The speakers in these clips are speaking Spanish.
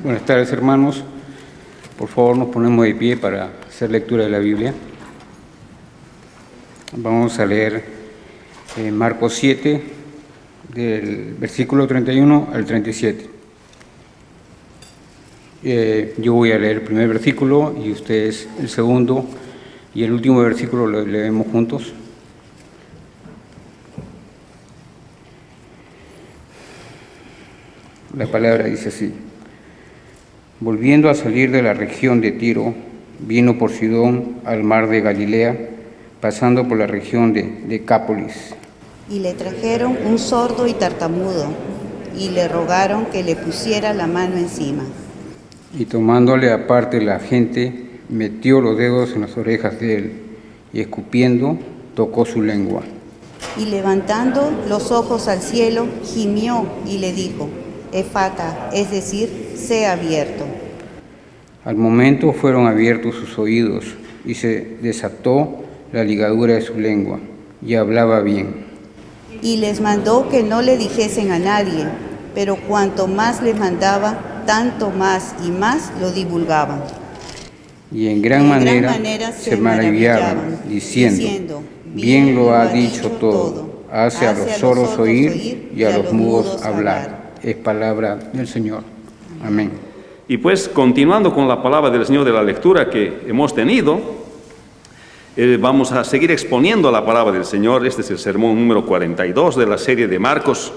Buenas tardes, hermanos. Por favor, nos ponemos de pie para hacer lectura de la Biblia. Vamos a leer Marcos 7, del versículo 31 al 37. Yo voy a leer el primer versículo y ustedes el segundo y el último versículo lo leemos juntos. La palabra dice así: volviendo a salir de la región de Tiro, vino por Sidón al mar de Galilea, pasando por la región de Decápolis. Y le trajeron un sordo y tartamudo, y le rogaron que le pusiera la mano encima. Y tomándole aparte la gente, metió los dedos en las orejas de él, y escupiendo, tocó su lengua. Y levantando los ojos al cielo, gimió y le dijo: Efata, es decir, sea abierto. Al momento fueron abiertos sus oídos, y se desató la ligadura de su lengua, y hablaba bien. Y les mandó que no le dijesen a nadie, pero cuanto más les mandaba, tanto más y más lo divulgaban. Y en gran manera se maravillaban, diciendo: bien lo ha dicho todo, hace a los sordos oír y a los mudos hablar. Es palabra del Señor. Amén. Y pues, continuando con la palabra del Señor de la lectura que hemos tenido, vamos a seguir exponiendo la palabra del Señor. Este es el sermón número 42 de la serie de Marcos.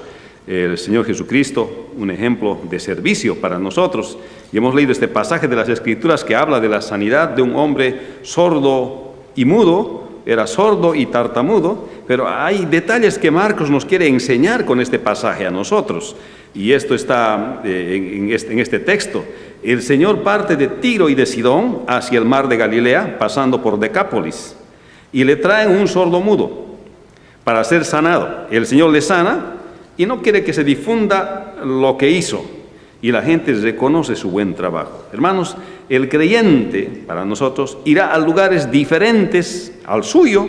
El Señor Jesucristo, un ejemplo de servicio para nosotros. Y hemos leído este pasaje de las Escrituras que habla de la sanidad de un hombre sordo y mudo. Era sordo y tartamudo, pero hay detalles que Marcos nos quiere enseñar con este pasaje a nosotros. Y esto está en este texto. El Señor parte de Tiro y de Sidón hacia el mar de Galilea, pasando por Decápolis, y le traen un sordo mudo para ser sanado. El Señor le sana y no quiere que se difunda lo que hizo, y la gente reconoce su buen trabajo. Hermanos, el creyente, para nosotros, irá a lugares diferentes al suyo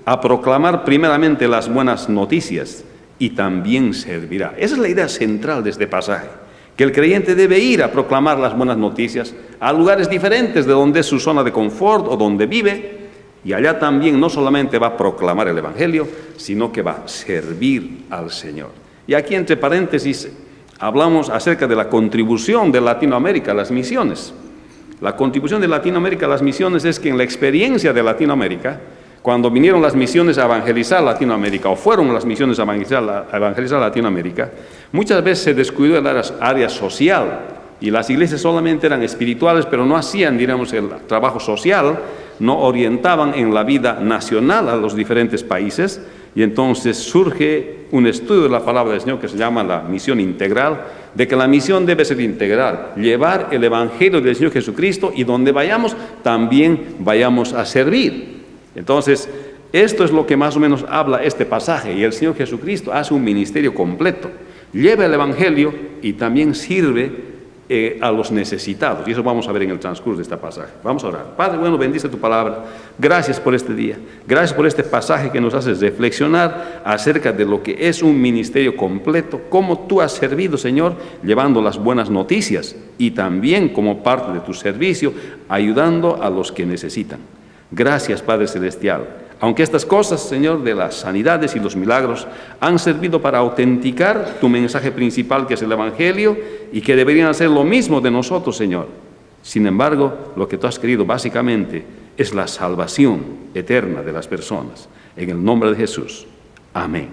a proclamar primeramente las buenas noticias y también servirá. Esa es la idea central de este pasaje, que el creyente debe ir a proclamar las buenas noticias a lugares diferentes de donde es su zona de confort o donde vive, y allá también no solamente va a proclamar el Evangelio, sino que va a servir al Señor. Y aquí, entre paréntesis, hablamos acerca de la contribución de Latinoamérica a las misiones. La contribución de Latinoamérica a las misiones es que en la experiencia de Latinoamérica, cuando vinieron las misiones a evangelizar Latinoamérica, o fueron las misiones a evangelizar Latinoamérica, muchas veces se descuidó el área social, y las iglesias solamente eran espirituales, pero no hacían, diríamos, el trabajo social, no orientaban en la vida nacional a los diferentes países, y entonces surge un estudio de la palabra del Señor que se llama la misión integral, de que la misión debe ser integral, llevar el Evangelio del Señor Jesucristo, y donde vayamos, también vayamos a servir. Entonces, esto es lo que más o menos habla este pasaje, y el Señor Jesucristo hace un ministerio completo, lleva el Evangelio y también sirve a los necesitados, y eso vamos a ver en el transcurso de este pasaje. Vamos a orar. Padre bueno, bendice tu palabra. Gracias por este día, gracias por este pasaje que nos hace reflexionar acerca de lo que es un ministerio completo, cómo tú has servido, Señor, llevando las buenas noticias, y también como parte de tu servicio, ayudando a los que necesitan. Gracias, Padre Celestial. Aunque estas cosas, Señor, de las sanidades y los milagros han servido para autenticar tu mensaje principal, que es el Evangelio, y que deberían hacer lo mismo de nosotros, Señor. Sin embargo, lo que tú has querido básicamente es la salvación eterna de las personas. En el nombre de Jesús. Amén.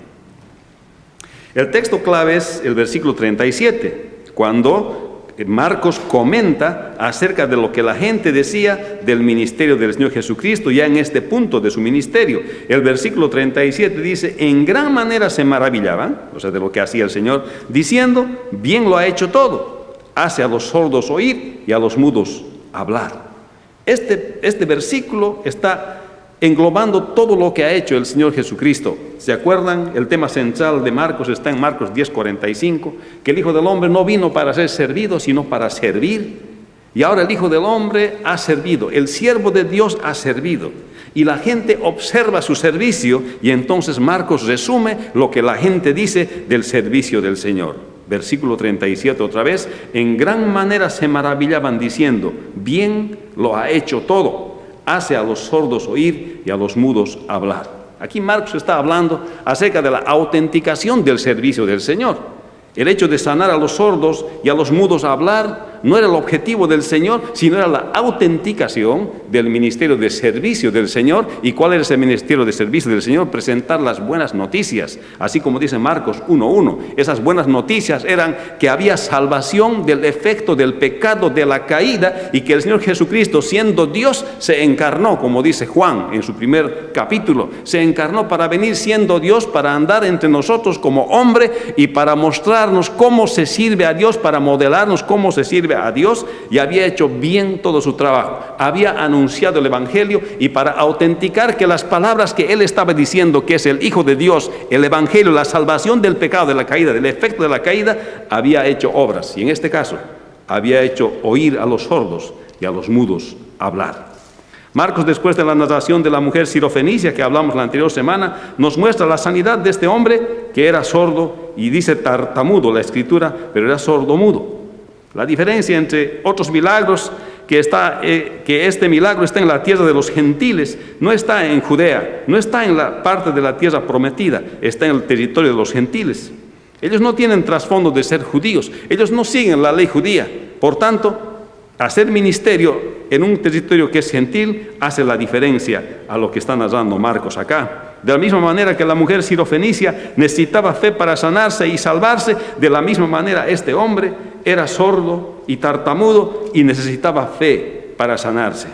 El texto clave es el versículo 37, cuando Marcos comenta acerca de lo que la gente decía del ministerio del Señor Jesucristo, ya en este punto de su ministerio. El versículo 37 dice: en gran manera se maravillaban, o sea, de lo que hacía el Señor, diciendo: bien lo ha hecho todo, hace a los sordos oír y a los mudos hablar. Este versículo está englobando todo lo que ha hecho el Señor Jesucristo. ¿Se acuerdan? El tema central de Marcos está en Marcos 10:45, que el Hijo del Hombre no vino para ser servido, sino para servir. Y ahora el Hijo del Hombre ha servido, el siervo de Dios ha servido. Y la gente observa su servicio, y entonces Marcos resume lo que la gente dice del servicio del Señor. Versículo 37 otra vez, en gran manera se maravillaban diciendo, bien lo ha hecho todo, hace a los sordos oír y a los mudos hablar. Aquí Marcos está hablando acerca de la autenticación del servicio del Señor. El hecho de sanar a los sordos y a los mudos hablar no era el objetivo del Señor, sino era la autenticación del ministerio de servicio del Señor. ¿Y cuál era ese ministerio de servicio del Señor? Presentar las buenas noticias, así como dice Marcos 1:1. Esas buenas noticias eran que había salvación del efecto del pecado, de la caída, y que el Señor Jesucristo, siendo Dios, se encarnó, como dice Juan en su primer capítulo, se encarnó para venir siendo Dios, para andar entre nosotros como hombre y para mostrarnos cómo se sirve a Dios, para modelarnos cómo se sirve a Dios, y había hecho bien todo su trabajo. Había anunciado el Evangelio, y para autenticar que las palabras que él estaba diciendo, que es el Hijo de Dios, el Evangelio, la salvación del pecado, de la caída, del efecto de la caída, había hecho obras. Y en este caso, había hecho oír a los sordos y a los mudos hablar. Marcos, después de la narración de la mujer sirofenicia que hablamos la anterior semana, nos muestra la sanidad de este hombre que era sordo, y dice tartamudo la Escritura, pero era sordo-mudo. La diferencia entre otros milagros, que este milagro está en la tierra de los gentiles, no está en Judea, no está en la parte de la tierra prometida, está en el territorio de los gentiles. Ellos no tienen trasfondo de ser judíos, ellos no siguen la ley judía. Por tanto, hacer ministerio en un territorio que es gentil hace la diferencia a lo que está narrando Marcos acá. De la misma manera que la mujer sirofenicia necesitaba fe para sanarse y salvarse, de la misma manera este hombre era sordo y tartamudo y necesitaba fe para sanarse.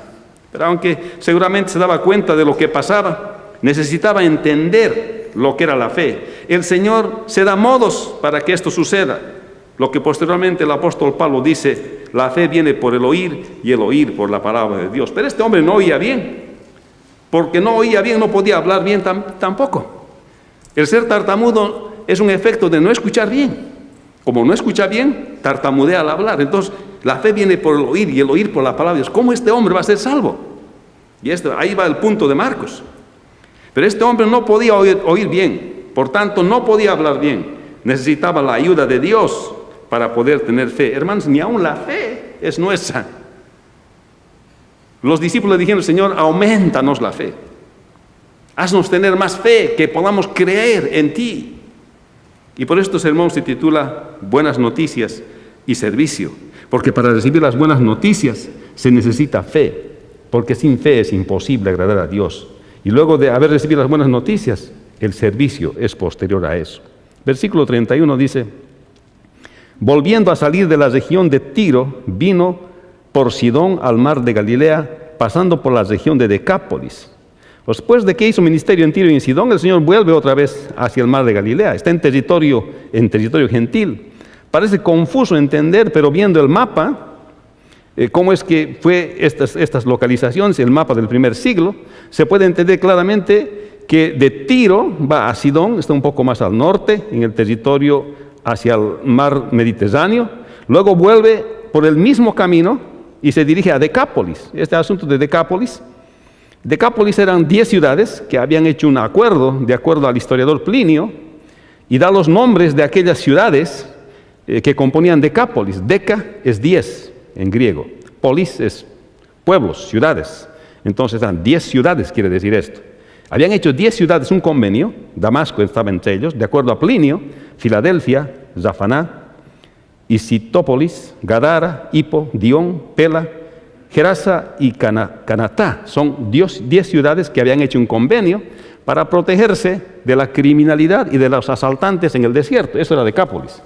Pero aunque seguramente se daba cuenta de lo que pasaba, necesitaba entender lo que era la fe. El Señor se da modos para que esto suceda. Lo que posteriormente el apóstol Pablo dice, la fe viene por el oír y el oír por la palabra de Dios. Pero este hombre no oía bien. Porque no oía bien, no podía hablar bien tampoco. El ser tartamudo es un efecto de no escuchar bien. Como no escucha bien, tartamudea al hablar. Entonces, la fe viene por el oír y el oír por la palabra de Dios. ¿Cómo este hombre va a ser salvo? Y ahí va el punto de Marcos. Pero este hombre no podía oír bien, por tanto no podía hablar bien. Necesitaba la ayuda de Dios para poder tener fe. Hermanos, ni aún la fe es nuestra. Los discípulos dijeron, Señor, aumentanos la fe. Haznos tener más fe, que podamos creer en ti. Y por esto este sermón se titula Buenas Noticias y Servicio. Porque para recibir las buenas noticias se necesita fe. Porque sin fe es imposible agradar a Dios. Y luego de haber recibido las buenas noticias, el servicio es posterior a eso. Versículo 31 dice, volviendo a salir de la región de Tiro, vino por Sidón al mar de Galilea, pasando por la región de Decápolis. Después de que hizo ministerio en Tiro y en Sidón, el Señor vuelve otra vez hacia el mar de Galilea. Está en territorio gentil. Parece confuso entender, pero viendo el mapa, cómo es que fue estas localizaciones, el mapa del primer siglo, se puede entender claramente que de Tiro va a Sidón, está un poco más al norte, en el territorio hacia el mar Mediterráneo. Luego vuelve por el mismo camino y se dirige a Decápolis. Este asunto de Decápolis eran 10 ciudades que habían hecho un acuerdo, de acuerdo al historiador Plinio, y da los nombres de aquellas ciudades que componían Decápolis. Deca es 10 en griego, polis es pueblos, ciudades. Entonces eran 10 ciudades, quiere decir esto. Habían hecho 10 ciudades un convenio, Damasco estaba entre ellos, de acuerdo a Plinio, Filadelfia, Zafaná, Isitópolis, Gadara, Hippo, Dión, Pela, Gerasa y Canatá. Son 10 ciudades que habían hecho un convenio para protegerse de la criminalidad y de los asaltantes en el desierto. Eso era Decápolis.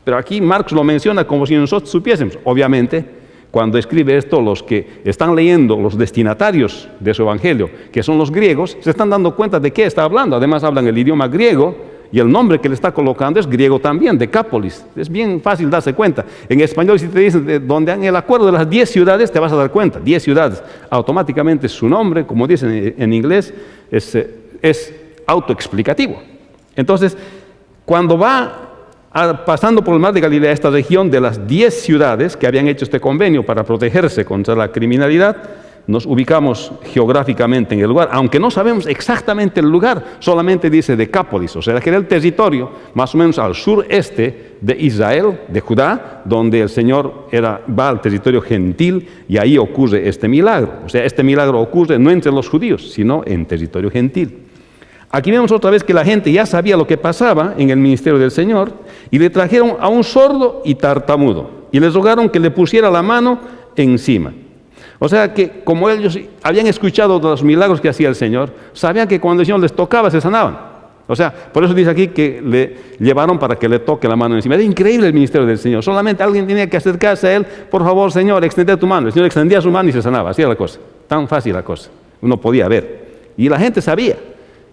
Pero aquí Marcos lo menciona como si nosotros supiésemos. Obviamente, cuando escribe esto, los que están leyendo, los destinatarios de su evangelio, que son los griegos, se están dando cuenta de qué está hablando. Además hablan el idioma griego, y el nombre que le está colocando es griego también, Decápolis. Es bien fácil darse cuenta. En español, si te dicen donde han el acuerdo de las 10 ciudades, te vas a dar cuenta. 10 ciudades. Automáticamente su nombre, como dicen en inglés, es autoexplicativo. Entonces, cuando va pasando por el mar de Galilea, esta región de las 10 ciudades que habían hecho este convenio para protegerse contra la criminalidad, nos ubicamos geográficamente en el lugar, aunque no sabemos exactamente el lugar, solamente dice Decápolis, o sea que era el territorio más o menos al sureste de Israel, de Judá, donde el Señor va al territorio gentil y ahí ocurre este milagro. O sea, este milagro ocurre no entre los judíos, sino en territorio gentil. Aquí vemos otra vez que la gente ya sabía lo que pasaba en el ministerio del Señor y le trajeron a un sordo y tartamudo y les rogaron que le pusiera la mano encima. O sea que como ellos habían escuchado los milagros que hacía el Señor, sabían que cuando el Señor les tocaba se sanaban. O sea, por eso dice aquí que le llevaron para que le toque la mano encima. Era increíble el ministerio del Señor. Solamente alguien tenía que acercarse a Él. Por favor, Señor, extiende tu mano. El Señor extendía su mano y se sanaba. Así era la cosa. Tan fácil la cosa. Uno podía ver. Y la gente sabía.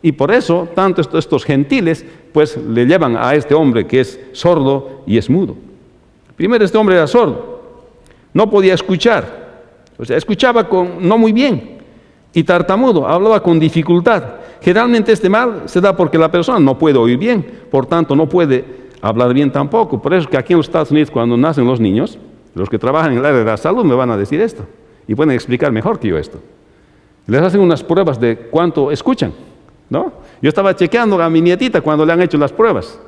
Y por eso, tanto estos gentiles, pues le llevan a este hombre que es sordo y es mudo. Primero, este hombre era sordo. No podía escuchar. O sea, escuchaba no muy bien y tartamudo, hablaba con dificultad. Generalmente este mal se da porque la persona no puede oír bien, por tanto no puede hablar bien tampoco. Por eso que aquí en los Estados Unidos cuando nacen los niños, los que trabajan en el área de la salud me van a decir esto y pueden explicar mejor que yo esto. Les hacen unas pruebas de cuánto escuchan, ¿no? Yo estaba chequeando a mi nietita cuando le han hecho las pruebas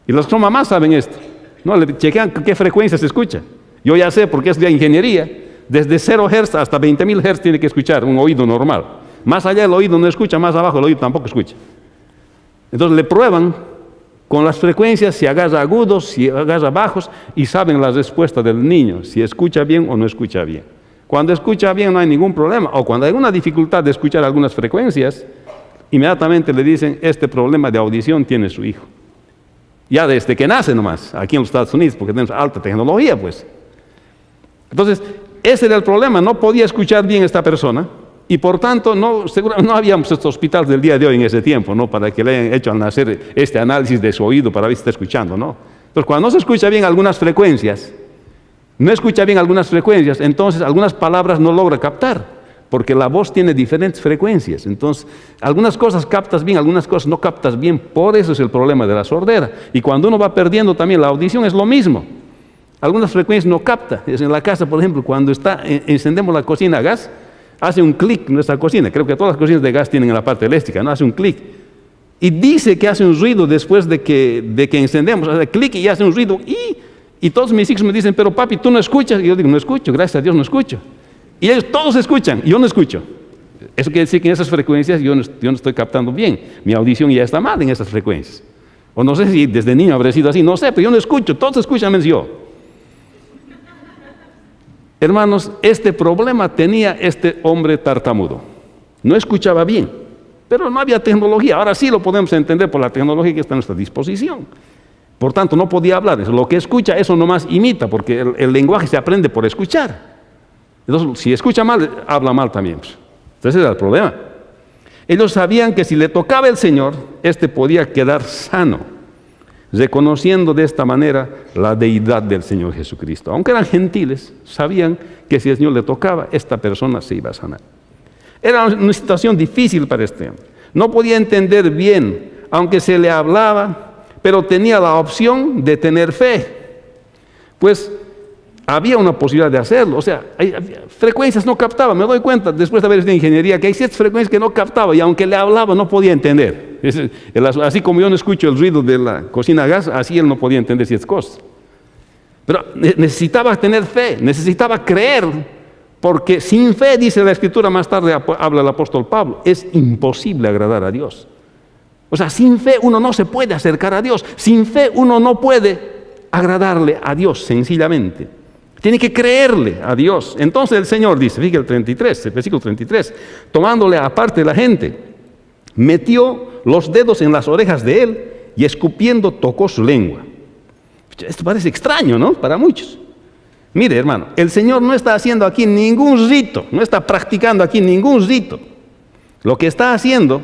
y las que son mamás saben esto, ¿no? Le chequean qué frecuencia se escucha. Yo ya sé porque es de ingeniería. Desde 0 Hz hasta 20.000 Hz tiene que escuchar un oído normal. Más allá el oído no escucha, más abajo el oído tampoco escucha. Entonces le prueban con las frecuencias, si agarra agudos, si agarra bajos, y saben la respuesta del niño, si escucha bien o no escucha bien. Cuando escucha bien no hay ningún problema, o cuando hay una dificultad de escuchar algunas frecuencias, inmediatamente le dicen, este problema de audición tiene su hijo. Ya desde que nace nomás, aquí en los Estados Unidos, porque tenemos alta tecnología, pues. Entonces, ese era el problema, no podía escuchar bien esta persona y por tanto no habíamos estos hospitales del día de hoy en ese tiempo, ¿no? Para que le hayan hecho al nacer este análisis de su oído para ver si está escuchando, ¿no? Entonces cuando no se escucha bien algunas frecuencias, entonces algunas palabras no logra captar, porque la voz tiene diferentes frecuencias, entonces algunas cosas captas bien, algunas cosas no captas bien, por eso es el problema de la sordera. Y cuando uno va perdiendo también la audición es lo mismo. Algunas frecuencias no capta. En la casa, por ejemplo, cuando encendemos la cocina a gas, hace un clic nuestra cocina. Creo que todas las cocinas de gas tienen en la parte eléctrica, ¿no? Hace un clic. Y dice que hace un ruido después de que encendemos. Hace clic y hace un ruido. Y todos mis hijos me dicen, pero papi, ¿tú no escuchas? Y yo digo, no escucho, gracias a Dios no escucho. Y ellos todos escuchan, y yo no escucho. Eso quiere decir que en esas frecuencias yo no estoy captando bien. Mi audición ya está mal en esas frecuencias. O no sé si desde niño habré sido así, no sé, pero yo no escucho, todos escuchan menos yo. Hermanos, este problema tenía este hombre tartamudo. No escuchaba bien, pero no había tecnología. Ahora sí lo podemos entender por la tecnología que está a nuestra disposición. Por tanto, no podía hablar. Lo que escucha, eso nomás imita, porque el lenguaje se aprende por escuchar. Entonces, si escucha mal, habla mal también. Entonces, ese era el problema. Ellos sabían que si le tocaba el Señor, este podía quedar sano, reconociendo de esta manera la deidad del Señor Jesucristo. Aunque eran gentiles, sabían que si el Señor le tocaba, esta persona se iba a sanar. Era una situación difícil para este hombre. No podía entender bien, aunque se le hablaba, pero tenía la opción de tener fe. Pues había una posibilidad de hacerlo. O sea, frecuencias no captaba. Me doy cuenta, después de haber estudiado ingeniería, que hay ciertas frecuencias que no captaba y aunque le hablaba no podía entender. Así como yo no escucho el ruido de la cocina a gas, así él no podía entender ciertas cosas. Pero necesitaba tener fe, necesitaba creer, porque sin fe, dice la Escritura, más tarde habla el apóstol Pablo, es imposible agradar a Dios. O sea, sin fe uno no se puede acercar a Dios, sin fe uno no puede agradarle a Dios sencillamente. Tiene que creerle a Dios. Entonces el Señor dice, fíjate el versículo 33, tomándole aparte de la gente, metió los dedos en las orejas de él y escupiendo tocó su lengua. Esto parece extraño, ¿no? Para muchos. Mire, hermano, el Señor no está haciendo aquí ningún rito, no está practicando aquí ningún rito. Lo que está haciendo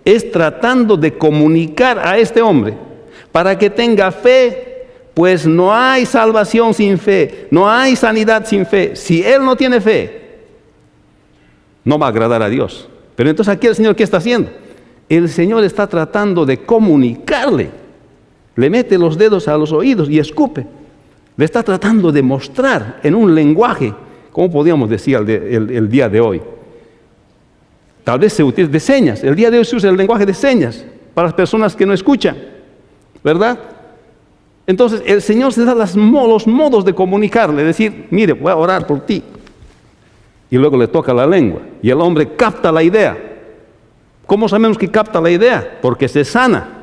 es tratando de comunicar a este hombre para que tenga fe, pues no hay salvación sin fe, no hay sanidad sin fe. Si él no tiene fe, no va a agradar a Dios. Pero entonces aquí el Señor, ¿qué está haciendo? El Señor está tratando de comunicarle. Le mete los dedos a los oídos y escupe. Le está tratando de mostrar en un lenguaje ¿cómo podríamos decir el día de hoy? Tal vez se utiliza de señas. El día de hoy se usa el lenguaje de señas para las personas que no escuchan, ¿verdad? Entonces el Señor se da los modos de comunicarle, decir, mire, voy a orar por ti. Y luego le toca la lengua. Y el hombre capta la idea. ¿Cómo sabemos que capta la idea? Porque se sana.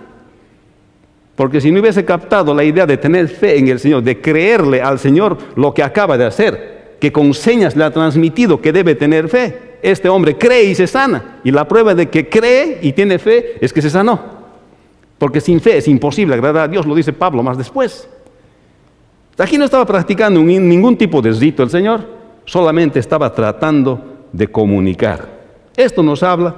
Porque si no hubiese captado la idea de tener fe en el Señor, de creerle al Señor lo que acaba de hacer, que con señas le ha transmitido que debe tener fe, este hombre cree y se sana. Y la prueba de que cree y tiene fe es que se sanó. Porque sin fe es imposible agradar a Dios, lo dice Pablo más después. Aquí no estaba practicando ningún tipo de rito el Señor, solamente estaba tratando de comunicar. Esto nos habla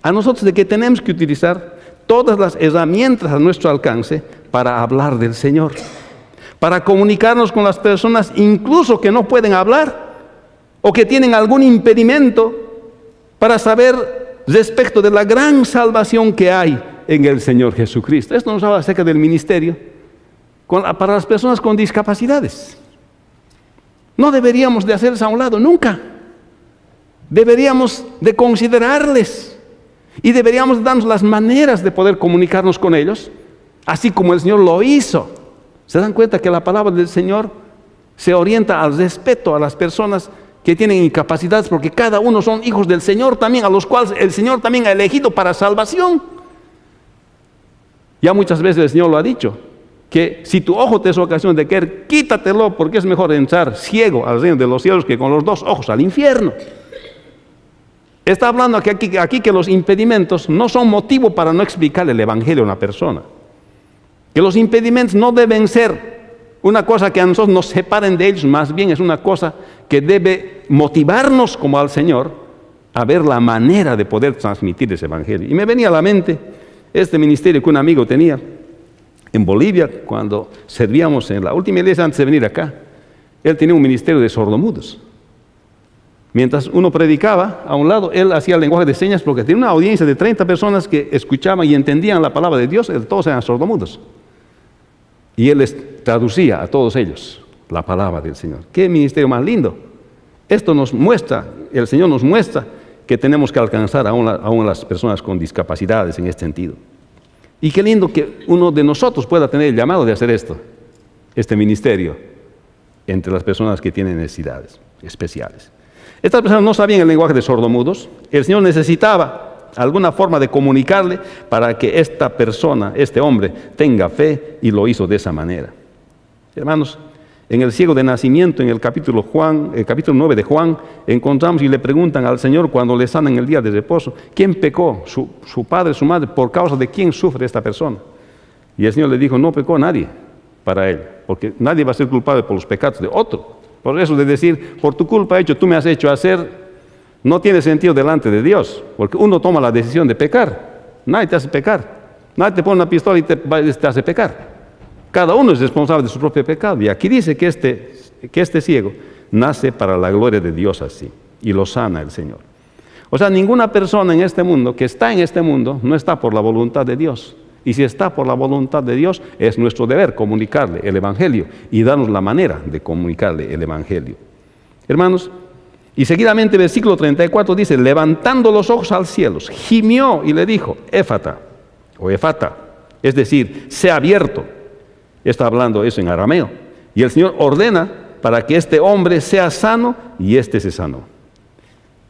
a nosotros de que tenemos que utilizar todas las herramientas a nuestro alcance para hablar del Señor, para comunicarnos con las personas incluso que no pueden hablar o que tienen algún impedimento, para saber respecto de la gran salvación que hay en el Señor Jesucristo. Esto nos habla acerca del ministerio para las personas con discapacidades. No deberíamos de hacerles a un lado, nunca. Deberíamos de considerarles y deberíamos darnos las maneras de poder comunicarnos con ellos, así como el Señor lo hizo. ¿Se dan cuenta que la palabra del Señor se orienta al respeto a las personas que tienen incapacidades, porque cada uno son hijos del Señor también, a los cuales el Señor también ha elegido para salvación? Ya muchas veces el Señor lo ha dicho, que si tu ojo te es ocasión de caer, quítatelo, porque es mejor entrar ciego al reino de los cielos que con los dos ojos al infierno. Está hablando aquí que los impedimentos no son motivo para no explicarle el Evangelio a una persona. Que los impedimentos no deben ser una cosa que a nosotros nos separen de ellos, más bien es una cosa que debe motivarnos como al Señor a ver la manera de poder transmitir ese Evangelio. Y me venía a la mente este ministerio que un amigo tenía en Bolivia, cuando servíamos en la última iglesia antes de venir acá. Él tenía un ministerio de sordomudos. Mientras uno predicaba, a un lado, él hacía el lenguaje de señas, porque tenía una audiencia de 30 personas que escuchaban y entendían la palabra de Dios, todos eran sordomudos. Y él les traducía a todos ellos la palabra del Señor. ¡Qué ministerio más lindo! Esto nos muestra, el Señor nos muestra que tenemos que alcanzar aún a las personas con discapacidades en este sentido. Y qué lindo que uno de nosotros pueda tener el llamado de hacer esto, este ministerio, entre las personas que tienen necesidades especiales. Estas personas no sabían el lenguaje de sordomudos. El Señor necesitaba alguna forma de comunicarle para que esta persona, este hombre, tenga fe, y lo hizo de esa manera. Hermanos, en el ciego de nacimiento, en el capítulo 9 de Juan, encontramos y le preguntan al Señor cuando le sanan el día de reposo, ¿quién pecó? ¿Su padre, su madre? ¿Por causa de quién sufre esta persona? Y el Señor le dijo, no pecó nadie para él, porque nadie va a ser culpable por los pecados de otro. Por eso de decir, por tu culpa tú me has hecho hacer, no tiene sentido delante de Dios, porque uno toma la decisión de pecar. Nadie te hace pecar. Nadie te pone una pistola y te hace pecar. Cada uno es responsable de su propio pecado. Y aquí dice que este ciego nace para la gloria de Dios así, y lo sana el Señor. O sea, ninguna persona en este mundo, que está en este mundo, no está por la voluntad de Dios. Y si está por la voluntad de Dios, es nuestro deber comunicarle el Evangelio y darnos la manera de comunicarle el Evangelio. Hermanos, y seguidamente versículo 34 dice, levantando los ojos al cielo, gimió y le dijo, éfata, o efata, es decir, sea abierto. Está hablando eso en arameo. Y el Señor ordena para que este hombre sea sano, y este se sanó.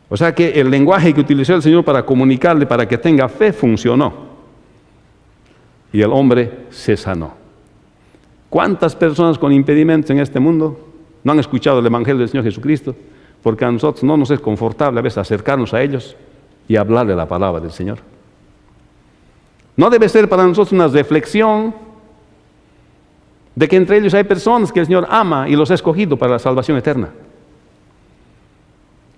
O sea que el lenguaje que utilizó el Señor para comunicarle, para que tenga fe, funcionó. Y el hombre se sanó. ¿Cuántas personas con impedimentos en este mundo no han escuchado el Evangelio del Señor Jesucristo? Porque a nosotros no nos es confortable a veces acercarnos a ellos y hablarle la palabra del Señor. No debe ser para nosotros una reflexión de que entre ellos hay personas que el Señor ama y los ha escogido para la salvación eterna.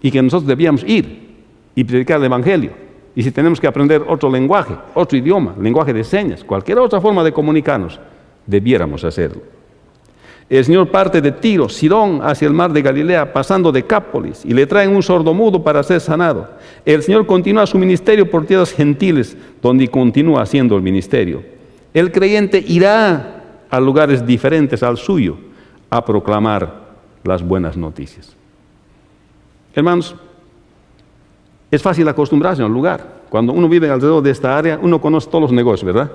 Y que nosotros debíamos ir y predicar el Evangelio. Y si tenemos que aprender otro lenguaje, otro idioma, lenguaje de señas, cualquier otra forma de comunicarnos, debiéramos hacerlo. El Señor parte de Tiro, Sidón, hacia el mar de Galilea, pasando Decápolis, y le traen un sordomudo para ser sanado. El Señor continúa su ministerio por tierras gentiles, donde continúa haciendo el ministerio. El creyente irá a lugares diferentes al suyo a proclamar las buenas noticias. Hermanos, es fácil acostumbrarse al lugar. Cuando uno vive alrededor de esta área, uno conoce todos los negocios, ¿verdad?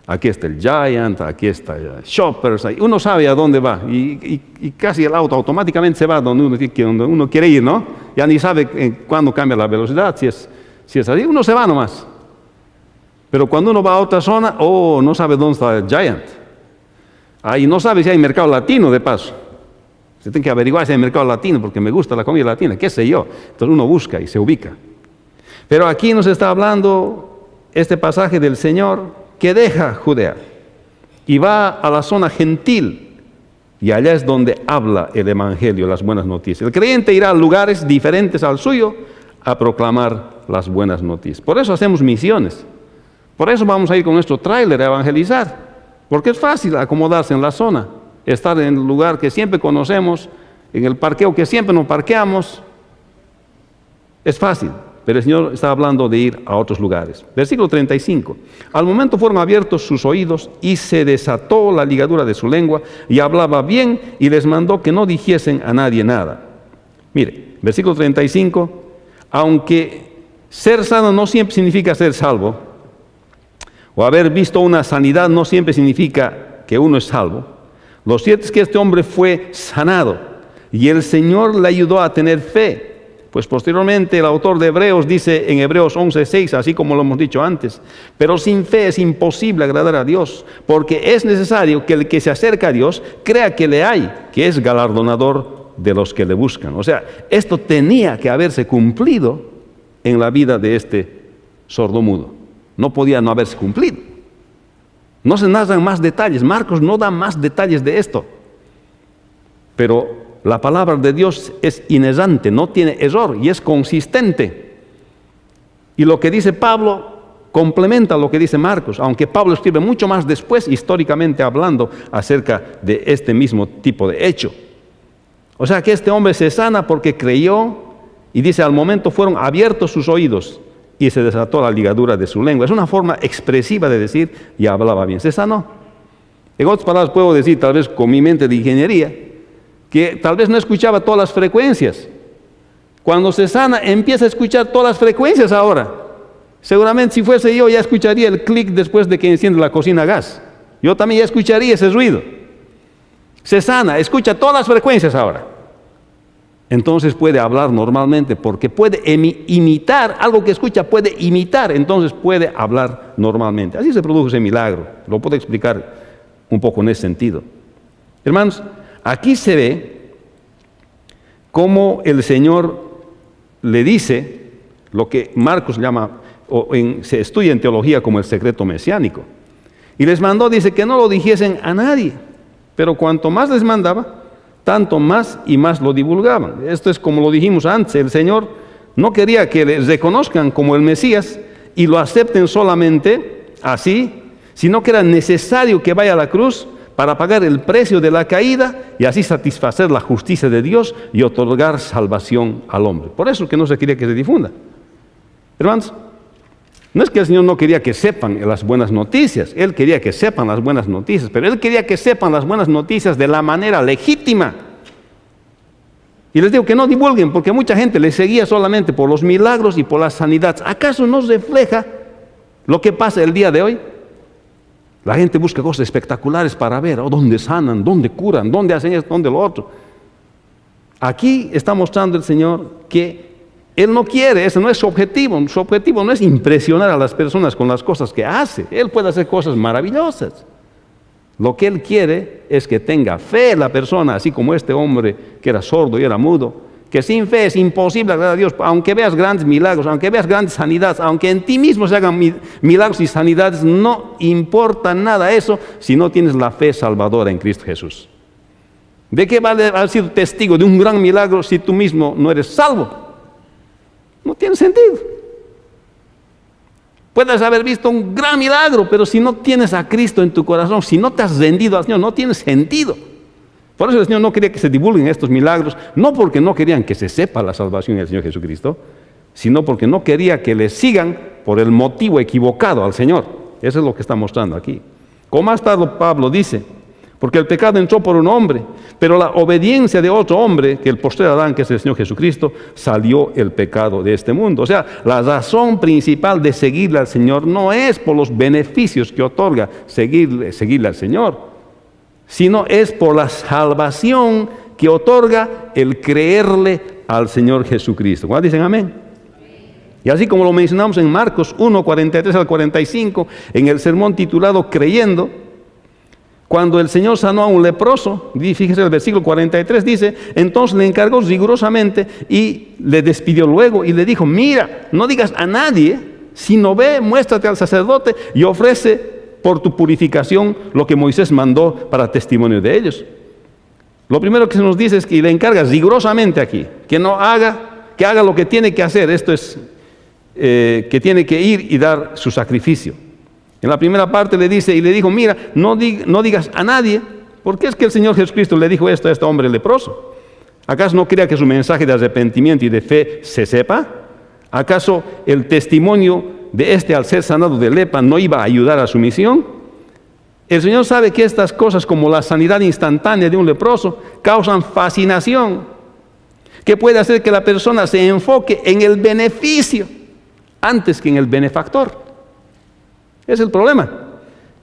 Aquí está el Giant, aquí está el Shoppers, uno sabe a dónde va y casi el auto automáticamente se va donde uno quiere ir, ¿no? Ya ni sabe cuándo cambia la velocidad, si es así, uno se va nomás. Pero cuando uno va a otra zona, no sabe dónde está el Giant. Ahí no sabe si hay mercado latino de paso. Se tiene que averiguar si hay mercado latino porque me gusta la comida latina, qué sé yo. Entonces uno busca y se ubica. Pero aquí nos está hablando este pasaje del Señor que deja Judea y va a la zona gentil, y allá es donde habla el Evangelio, las buenas noticias. El creyente irá a lugares diferentes al suyo a proclamar las buenas noticias. Por eso hacemos misiones, por eso vamos a ir con nuestro tráiler a evangelizar, porque es fácil acomodarse en la zona, estar en el lugar que siempre conocemos, en el parqueo que siempre nos parqueamos, es fácil. Pero el Señor está hablando de ir a otros lugares. Versículo 35. Al momento fueron abiertos sus oídos y se desató la ligadura de su lengua y hablaba bien y les mandó que no dijesen a nadie nada. Mire, versículo 35. Aunque ser sano no siempre significa ser salvo, o haber visto una sanidad no siempre significa que uno es salvo, lo cierto es que este hombre fue sanado y el Señor le ayudó a tener fe. Pues posteriormente el autor de Hebreos dice en Hebreos 11:6, así como lo hemos dicho antes, pero sin fe es imposible agradar a Dios, porque es necesario que el que se acerca a Dios crea que le hay, que es galardonador de los que le buscan. O sea, esto tenía que haberse cumplido en la vida de este sordomudo. No podía no haberse cumplido. No se narran más detalles, Marcos no da más detalles de esto, pero la palabra de Dios es inerrante, no tiene error y es consistente. Y lo que dice Pablo complementa lo que dice Marcos, aunque Pablo escribe mucho más después, históricamente hablando, acerca de este mismo tipo de hecho. O sea que este hombre se sana porque creyó y dice, al momento fueron abiertos sus oídos y se desató la ligadura de su lengua. Es una forma expresiva de decir, y hablaba bien, se sanó. En otras palabras puedo decir, tal vez con mi mente de ingeniería, que tal vez no escuchaba todas las frecuencias. Cuando se sana, empieza a escuchar todas las frecuencias ahora. Seguramente si fuese yo, ya escucharía el clic después de que enciende la cocina a gas. Yo también ya escucharía ese ruido. Se sana, escucha todas las frecuencias ahora. Entonces puede hablar normalmente, porque puede imitar, algo que escucha puede imitar, entonces puede hablar normalmente. Así se produjo ese milagro. Lo puedo explicar un poco en ese sentido. Hermanos, aquí se ve cómo el Señor le dice lo que Marcos llama, se estudia en teología como el secreto mesiánico. Y les mandó, dice, que no lo dijesen a nadie, pero cuanto más les mandaba, tanto más y más lo divulgaban. Esto es como lo dijimos antes, el Señor no quería que les reconozcan como el Mesías y lo acepten solamente así, sino que era necesario que vaya a la cruz para pagar el precio de la caída y así satisfacer la justicia de Dios y otorgar salvación al hombre. Por eso que no se quería que se difunda. Hermanos, no es que el Señor no quería que sepan las buenas noticias, Él quería que sepan las buenas noticias, pero Él quería que sepan las buenas noticias de la manera legítima. Y les digo que no divulguen, porque mucha gente les seguía solamente por los milagros y por las sanidades. ¿Acaso no refleja lo que pasa el día de hoy? La gente busca cosas espectaculares para ver, dónde sanan, dónde curan, dónde hacen esto, dónde lo otro. Aquí está mostrando el Señor que Él no quiere, ese no es su objetivo. Su objetivo no es impresionar a las personas con las cosas que hace. Él puede hacer cosas maravillosas. Lo que Él quiere es que tenga fe la persona, así como este hombre que era sordo y era mudo, que sin fe es imposible agradar a Dios, aunque veas grandes milagros, aunque veas grandes sanidades, aunque en ti mismo se hagan milagros y sanidades, no importa nada eso si no tienes la fe salvadora en Cristo Jesús. ¿De qué vale haber sido testigo de un gran milagro si tú mismo no eres salvo? No tiene sentido. Puedes haber visto un gran milagro, pero si no tienes a Cristo en tu corazón, si no te has rendido al Señor, no tiene sentido. Por eso el Señor no quería que se divulguen estos milagros, no porque no querían que se sepa la salvación del Señor Jesucristo, sino porque no quería que le sigan por el motivo equivocado al Señor. Eso es lo que está mostrando aquí. Como más tarde Pablo dice, porque el pecado entró por un hombre, pero la obediencia de otro hombre, que el postrer Adán, que es el Señor Jesucristo, salió el pecado de este mundo. O sea, la razón principal de seguirle al Señor no es por los beneficios que otorga seguirle al Señor, sino es por la salvación que otorga el creerle al Señor Jesucristo. ¿Cuántos dicen amén? Y así como lo mencionamos en Marcos 1, 43 al 45, en el sermón titulado Creyendo, cuando el Señor sanó a un leproso, fíjese el versículo 43, dice, entonces le encargó rigurosamente y le despidió luego y le dijo, mira, no digas a nadie, sino ve, muéstrate al sacerdote y ofrece por tu purificación lo que Moisés mandó para testimonio de ellos. Lo primero que se nos dice es que le encarga rigurosamente aquí, que haga lo que tiene que hacer, esto es, que tiene que ir y dar su sacrificio. En la primera parte le dice, y le dijo, mira, no digas a nadie. ¿Por qué es que el Señor Jesucristo le dijo esto a este hombre leproso? ¿Acaso no quería que su mensaje de arrepentimiento y de fe se sepa? ¿Acaso el testimonio de este al ser sanado de lepra no iba a ayudar a su misión? El Señor sabe que estas cosas, como la sanidad instantánea de un leproso, causan fascinación, que puede hacer que la persona se enfoque en el beneficio antes que en el benefactor. Es el problema.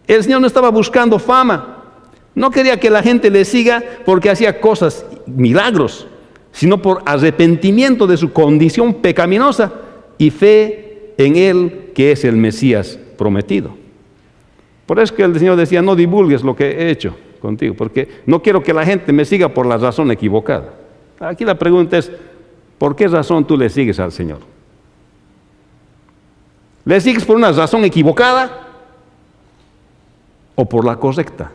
El Señor no estaba buscando fama, no quería que la gente le siga porque hacía cosas, milagros, sino por arrepentimiento de su condición pecaminosa y fe en Él, que es el Mesías prometido. Por eso que el Señor decía, no divulgues lo que he hecho contigo, porque no quiero que la gente me siga por la razón equivocada. Aquí la pregunta es, ¿por qué razón tú le sigues al Señor? ¿Le sigues por una razón equivocada o por la correcta?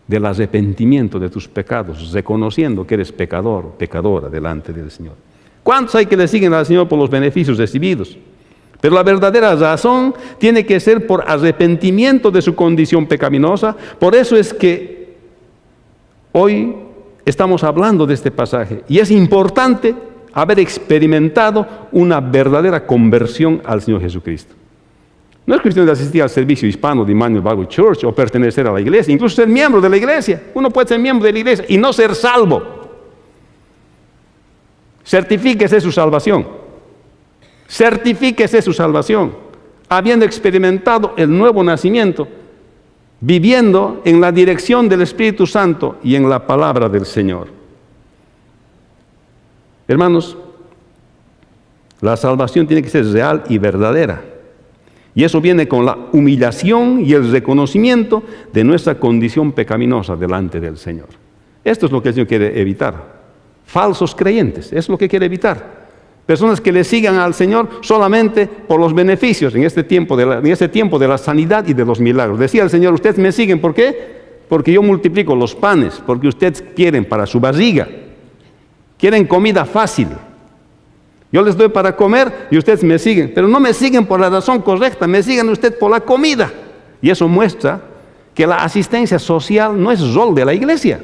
Del arrepentimiento de tus pecados, reconociendo que eres pecador, pecadora delante del Señor. ¿Cuántos hay que le siguen al Señor por los beneficios recibidos? Pero la verdadera razón tiene que ser por arrepentimiento de su condición pecaminosa. Por eso es que hoy estamos hablando de este pasaje. Y es importante haber experimentado una verdadera conversión al Señor Jesucristo. No es cuestión de asistir al servicio hispano de Emmanuel Bible Church o pertenecer a la iglesia, incluso ser miembro de la iglesia. Uno puede ser miembro de la iglesia y no ser salvo. Certifíquese su salvación. Certifíquese su salvación, habiendo experimentado el nuevo nacimiento, viviendo en la dirección del Espíritu Santo y en la palabra del Señor. Hermanos, la salvación tiene que ser real y verdadera. Y eso viene con la humillación y el reconocimiento de nuestra condición pecaminosa delante del Señor. Esto es lo que el Señor quiere evitar. Falsos creyentes, es lo que quiere evitar. Personas que le sigan al Señor solamente por los beneficios en este tiempo de la sanidad y de los milagros. Decía el Señor, ustedes me siguen, ¿por qué? Porque yo multiplico los panes, porque ustedes quieren para su barriga. Quieren comida fácil. Yo les doy para comer y ustedes me siguen, pero no me siguen por la razón correcta, me siguen ustedes por la comida. Y eso muestra que la asistencia social no es rol de la iglesia.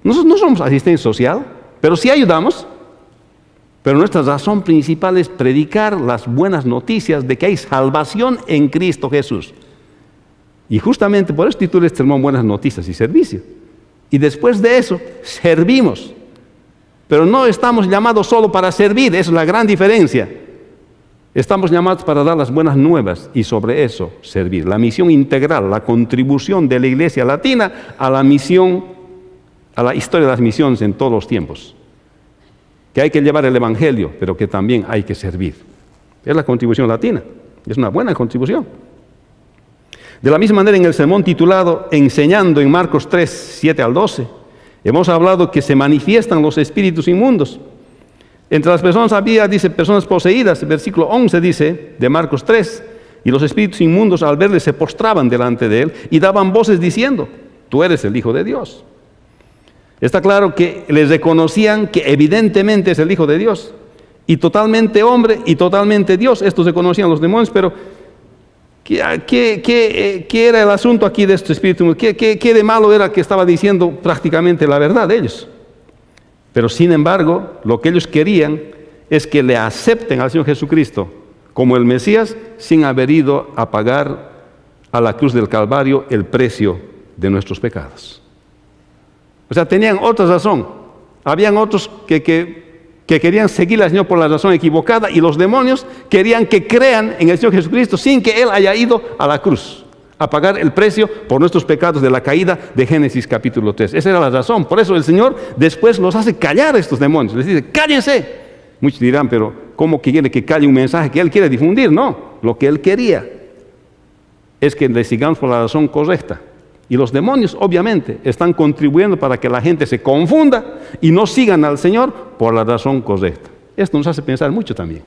Nosotros no somos asistencia social, pero sí ayudamos. Pero nuestra razón principal es predicar las buenas noticias de que hay salvación en Cristo Jesús. Y justamente por eso titulé este sermón Buenas Noticias y Servicio. Y después de eso, servimos. Pero no estamos llamados solo para servir, esa es la gran diferencia. Estamos llamados para dar las buenas nuevas y sobre eso servir. La misión integral, la contribución de la Iglesia Latina a la misión, a la historia de las misiones en todos los tiempos. Que hay que llevar el Evangelio, pero que también hay que servir. Es la contribución latina, es una buena contribución. De la misma manera, en el sermón titulado Enseñando en Marcos 3, 7 al 12, hemos hablado que se manifiestan los espíritus inmundos. Entre las personas había, dice, personas poseídas. El versículo 11 dice, de Marcos 3, y los espíritus inmundos al verle se postraban delante de él y daban voces diciendo, tú eres el Hijo de Dios. Está claro que les reconocían que evidentemente es el Hijo de Dios, y totalmente hombre y totalmente Dios. Estos reconocían los demonios, pero ¿qué era el asunto aquí de este espíritu? ¿Qué de malo era que estaba diciendo prácticamente la verdad de ellos? Pero sin embargo, lo que ellos querían es que le acepten al Señor Jesucristo como el Mesías sin haber ido a pagar a la cruz del Calvario el precio de nuestros pecados. O sea, tenían otra razón. Habían otros que querían seguir al Señor por la razón equivocada, y los demonios querían que crean en el Señor Jesucristo sin que Él haya ido a la cruz a pagar el precio por nuestros pecados de la caída de Génesis capítulo 3. Esa era la razón. Por eso el Señor después los hace callar a estos demonios. Les dice, cállense. Muchos dirán, pero ¿cómo quiere que calle un mensaje que Él quiere difundir? No, lo que Él quería es que le sigamos por la razón correcta. Y los demonios obviamente están contribuyendo para que la gente se confunda y no sigan al Señor por la razón correcta. Esto nos hace pensar mucho también.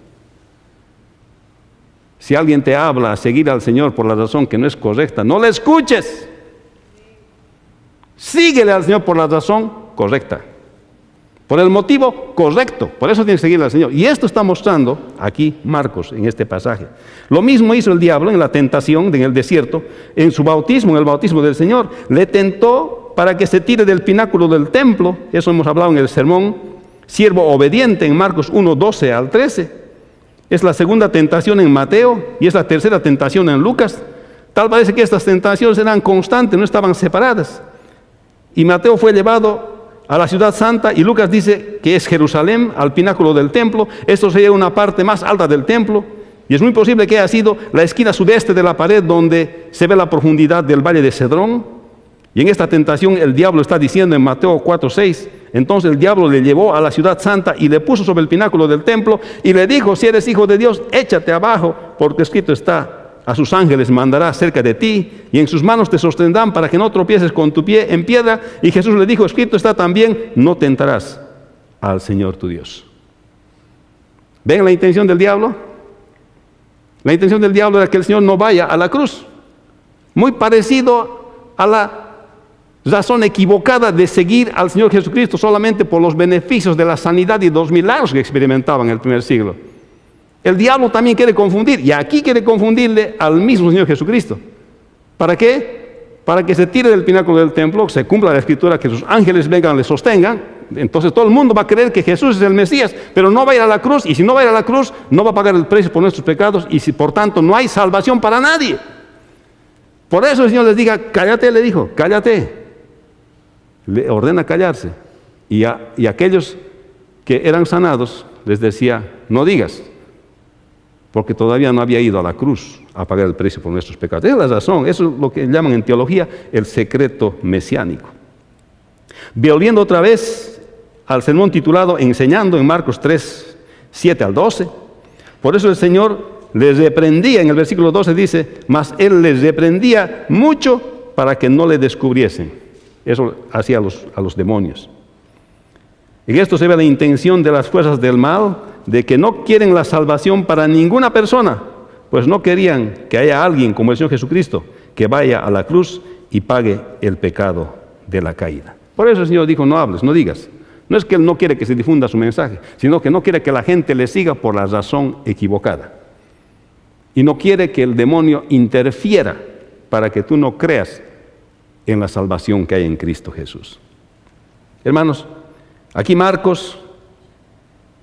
Si alguien te habla a seguir al Señor por la razón que no es correcta, no le escuches. Síguele al Señor por la razón correcta, por el motivo correcto. Por eso tienes que seguir al Señor. Y esto está mostrando aquí Marcos en este pasaje. Lo mismo hizo el diablo en la tentación en el desierto, en su bautismo, en el bautismo del Señor. Le tentó para que se tire del pináculo del templo. Eso hemos hablado en el sermón. Siervo obediente en Marcos 1, 12 al 13. Es la segunda tentación en Mateo y es la tercera tentación en Lucas. Tal parece que estas tentaciones eran constantes, no estaban separadas. Y Mateo fue llevado a la ciudad santa y Lucas dice que es Jerusalén, al pináculo del templo. Esto sería una parte más alta del templo y es muy posible que haya sido la esquina sudeste de la pared donde se ve la profundidad del valle de Cedrón. Y en esta tentación el diablo está diciendo en Mateo 4:6, entonces el diablo le llevó a la ciudad santa y le puso sobre el pináculo del templo y le dijo, si eres hijo de Dios, échate abajo, porque escrito está, a sus ángeles mandará cerca de ti y en sus manos te sostendrán para que no tropieces con tu pie en piedra. Y Jesús le dijo, escrito está también, no tentarás al Señor tu Dios. ¿Ven la intención del diablo? La intención del diablo era que el Señor no vaya a la cruz. Muy parecido a la razón equivocada de seguir al Señor Jesucristo solamente por los beneficios de la sanidad y los milagros que experimentaban en el primer siglo. El diablo también quiere confundir, y aquí quiere confundirle al mismo Señor Jesucristo. ¿Para qué? Para que se tire del pináculo del templo, se cumpla la escritura, que sus ángeles vengan y le sostengan. Entonces todo el mundo va a creer que Jesús es el Mesías, pero no va a ir a la cruz, y si no va a ir a la cruz, no va a pagar el precio por nuestros pecados, y si por tanto no hay salvación para nadie. Por eso el Señor les diga, cállate, le dijo, cállate. Le ordena callarse. Y aquellos que eran sanados les decía, no digas, porque todavía no había ido a la cruz a pagar el precio por nuestros pecados. Esa es la razón, eso es lo que llaman en teología el secreto mesiánico. Volviendo otra vez al sermón titulado Enseñando en Marcos 3, 7 al 12, por eso el Señor les reprendía, en el versículo 12 dice, mas Él les reprendía mucho para que no le descubriesen. Eso hacía a los demonios. En esto se ve la intención de las fuerzas del mal, de que no quieren la salvación para ninguna persona, pues no querían que haya alguien como el Señor Jesucristo que vaya a la cruz y pague el pecado de la caída. Por eso el Señor dijo, no hables, no digas. No es que Él no quiere que se difunda su mensaje, sino que no quiere que la gente le siga por la razón equivocada. Y no quiere que el demonio interfiera para que tú no creas en la salvación que hay en Cristo Jesús. Hermanos, aquí Marcos,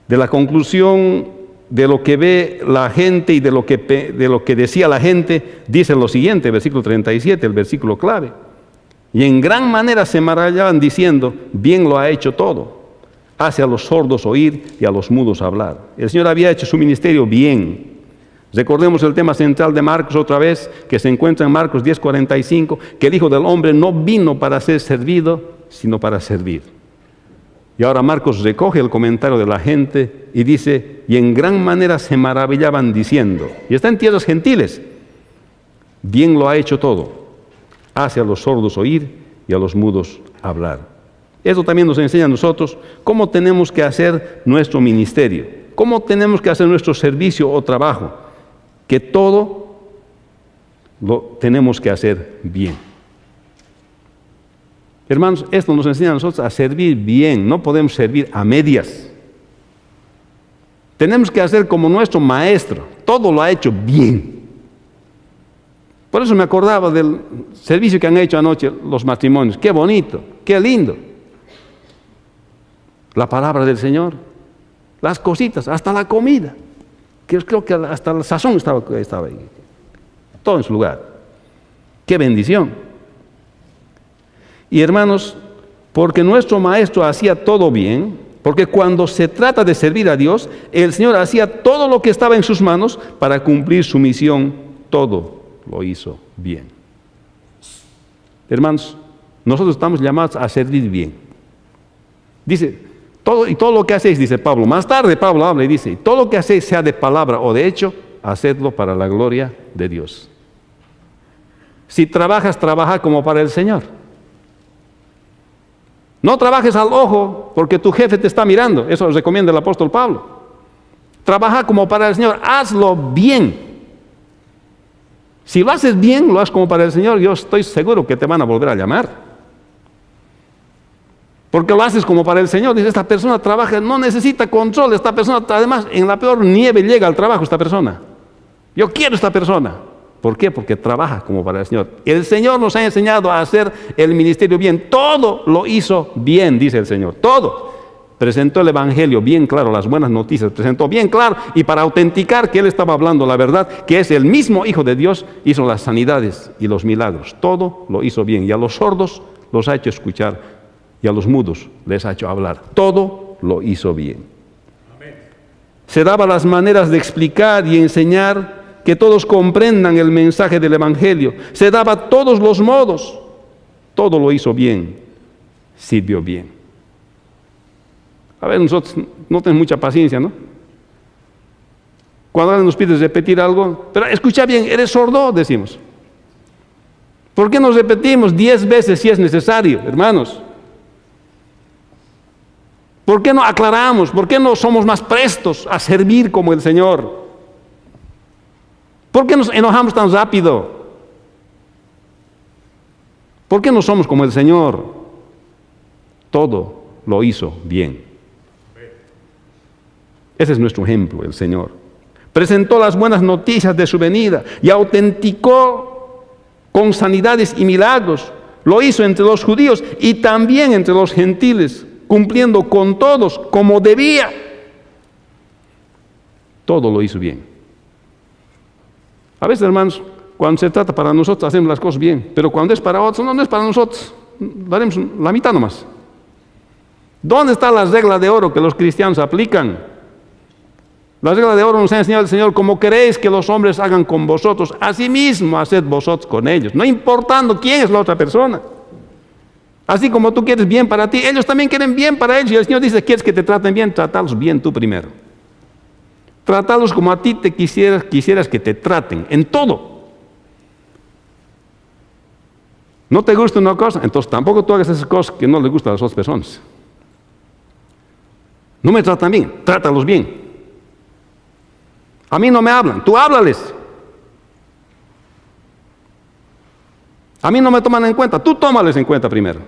de la conclusión de lo que ve la gente y de lo que decía la gente, dice lo siguiente, versículo 37, el versículo clave. Y en gran manera se maravillaban diciendo, bien lo ha hecho todo. Hace a los sordos oír y a los mudos hablar. El Señor había hecho su ministerio bien. Recordemos el tema central de Marcos otra vez, que se encuentra en Marcos 10:45, que el Hijo del Hombre no vino para ser servido, sino para servir. Y ahora Marcos recoge el comentario de la gente y dice, y en gran manera se maravillaban diciendo, y está en tierras gentiles, bien lo ha hecho todo, hace a los sordos oír y a los mudos hablar. Eso también nos enseña a nosotros cómo tenemos que hacer nuestro ministerio, cómo tenemos que hacer nuestro servicio o trabajo, que todo lo tenemos que hacer bien. Hermanos, esto nos enseña a nosotros a servir bien, no podemos servir a medias. Tenemos que hacer como nuestro maestro, todo lo ha hecho bien. Por eso me acordaba del servicio que han hecho anoche los matrimonios. Qué bonito, qué lindo. La palabra del Señor, las cositas, hasta la comida. Que creo que hasta el sazón estaba ahí. Todo en su lugar. ¡Qué bendición! Y hermanos, porque nuestro Maestro hacía todo bien, porque cuando se trata de servir a Dios, el Señor hacía todo lo que estaba en sus manos para cumplir su misión. Todo lo hizo bien. Hermanos, nosotros estamos llamados a servir bien. Dice, todo lo que hacéis, dice Pablo. Más tarde Pablo habla y dice, todo lo que hacéis, sea de palabra o de hecho, hacedlo para la gloria de Dios. Si trabajas, trabaja como para el Señor. No trabajes al ojo porque tu jefe te está mirando. Eso lo recomienda el apóstol Pablo. Trabaja como para el Señor. Hazlo bien. Si lo haces bien, lo haces como para el Señor, yo estoy seguro que te van a volver a llamar. Porque lo haces como para el Señor. Dice, esta persona trabaja, no necesita control. Esta persona, además, en la peor nieve llega al trabajo esta persona. Yo quiero esta persona. ¿Por qué? Porque trabaja como para el Señor. El Señor nos ha enseñado a hacer el ministerio bien. Todo lo hizo bien, dice el Señor. Todo. Presentó el Evangelio bien claro, las buenas noticias, presentó bien claro. Y para autenticar que Él estaba hablando la verdad, que es el mismo Hijo de Dios, hizo las sanidades y los milagros. Todo lo hizo bien. Y a los sordos los ha hecho escuchar. Y a los mudos les ha hecho hablar. Todo lo hizo bien. Amén. Se daba las maneras de explicar y enseñar que todos comprendan el mensaje del Evangelio. Se daba todos los modos. Todo lo hizo bien. Sirvió bien. A ver, nosotros no tenemos mucha paciencia, ¿no? Cuando alguien nos pide repetir algo, pero escucha bien, ¿eres sordo? Decimos. ¿Por qué nos repetimos 10 veces si es necesario, hermanos? ¿Por qué no aclaramos? ¿Por qué no somos más prestos a servir como el Señor? ¿Por qué nos enojamos tan rápido? ¿Por qué no somos como el Señor? Todo lo hizo bien. Ese es nuestro ejemplo, el Señor. Presentó las buenas noticias de su venida y autenticó con sanidades y milagros. Lo hizo entre los judíos y también entre los gentiles, cumpliendo con todos como debía. Todo lo hizo bien. A veces, hermanos, cuando se trata para nosotros, hacemos las cosas bien, pero cuando es para otros, no es para nosotros, daremos la mitad nomás. ¿Dónde está la regla de oro que los cristianos aplican? La regla de oro nos ha enseñado el Señor: como queréis que los hombres hagan con vosotros, así mismo haced vosotros con ellos, no importando quién es la otra persona. Así como tú quieres bien para ti, ellos también quieren bien para ellos. Y el Señor dice, ¿quieres que te traten bien? Trátalos bien tú primero. Trátalos como a ti te quisieras que te traten, en todo. ¿No te gusta una cosa? Entonces tampoco tú hagas esas cosas que no les gustan a las otras personas. No me tratan bien, trátalos bien. A mí no me hablan, tú háblales. A mí no me toman en cuenta, tú tómales en cuenta primero.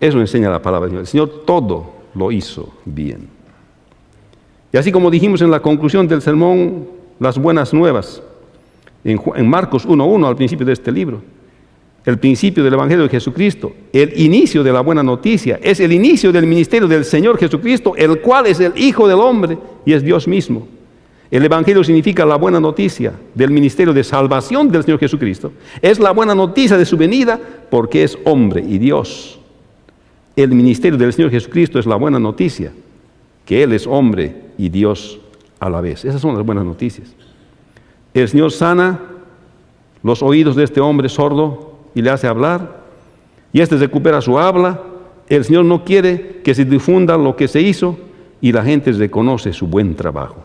Eso enseña la palabra del Señor. El Señor todo lo hizo bien. Y así como dijimos en la conclusión del sermón, las buenas nuevas, en Marcos 1:1, al principio de este libro, el principio del Evangelio de Jesucristo, el inicio de la buena noticia, es el inicio del ministerio del Señor Jesucristo, el cual es el Hijo del Hombre y es Dios mismo. El Evangelio significa la buena noticia del ministerio de salvación del Señor Jesucristo. Es la buena noticia de su venida porque es hombre y Dios. El ministerio del Señor Jesucristo es la buena noticia, que Él es hombre y Dios a la vez. Esas son las buenas noticias. El Señor sana los oídos de este hombre sordo y le hace hablar, y este recupera su habla. El Señor no quiere que se difunda lo que se hizo y la gente reconoce su buen trabajo.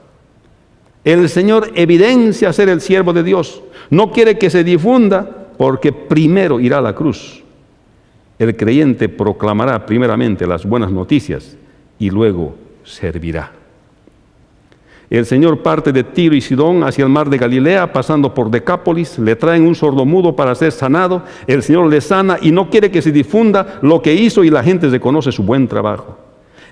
El Señor evidencia ser el siervo de Dios. No quiere que se difunda porque primero irá a la cruz. El creyente proclamará primeramente las buenas noticias y luego servirá. El Señor parte de Tiro y Sidón hacia el mar de Galilea, pasando por Decápolis, le traen un sordomudo para ser sanado. El Señor le sana y no quiere que se difunda lo que hizo y la gente reconoce su buen trabajo.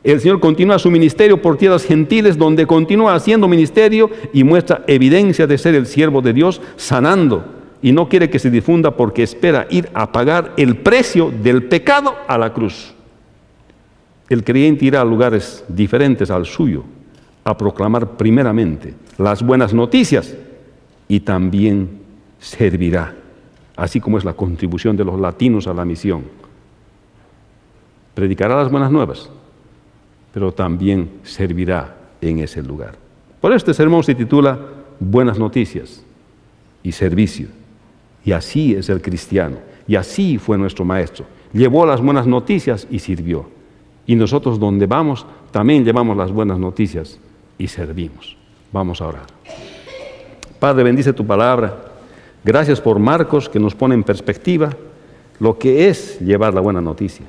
El Señor continúa su ministerio por tierras gentiles, donde continúa haciendo ministerio y muestra evidencia de ser el siervo de Dios, sanando, y no quiere que se difunda porque espera ir a pagar el precio del pecado a la cruz. El creyente irá a lugares diferentes al suyo a proclamar primeramente las buenas noticias y también servirá así como es la contribución de los latinos a la misión. Predicará las buenas nuevas, pero también servirá en ese lugar. Por este sermón se titula Buenas noticias y servicio. Y así es el cristiano, y así fue nuestro maestro. Llevó las buenas noticias y sirvió. Y nosotros donde vamos, también llevamos las buenas noticias y servimos. Vamos a orar. Padre, bendice tu palabra. Gracias por Marcos, que nos pone en perspectiva lo que es llevar la buena noticia,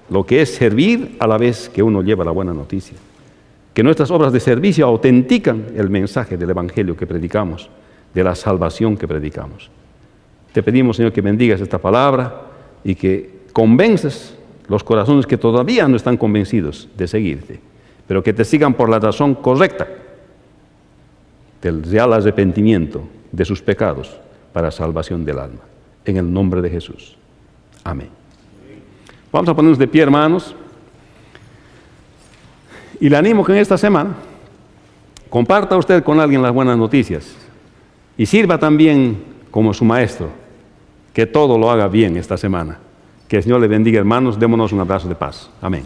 lo que es servir a la vez que uno lleva la buena noticia. Que nuestras obras de servicio autentican el mensaje del Evangelio que predicamos, de la salvación que predicamos. Te pedimos, Señor, que bendigas esta palabra y que convences los corazones que todavía no están convencidos de seguirte, pero que te sigan por la razón correcta del real arrepentimiento de sus pecados para salvación del alma. En el nombre de Jesús. Amén. Vamos a ponernos de pie, hermanos. Y le animo que en esta semana comparta usted con alguien las buenas noticias y sirva también como su maestro. Que todo lo haga bien esta semana. Que el Señor le bendiga, hermanos. Démonos un abrazo de paz. Amén.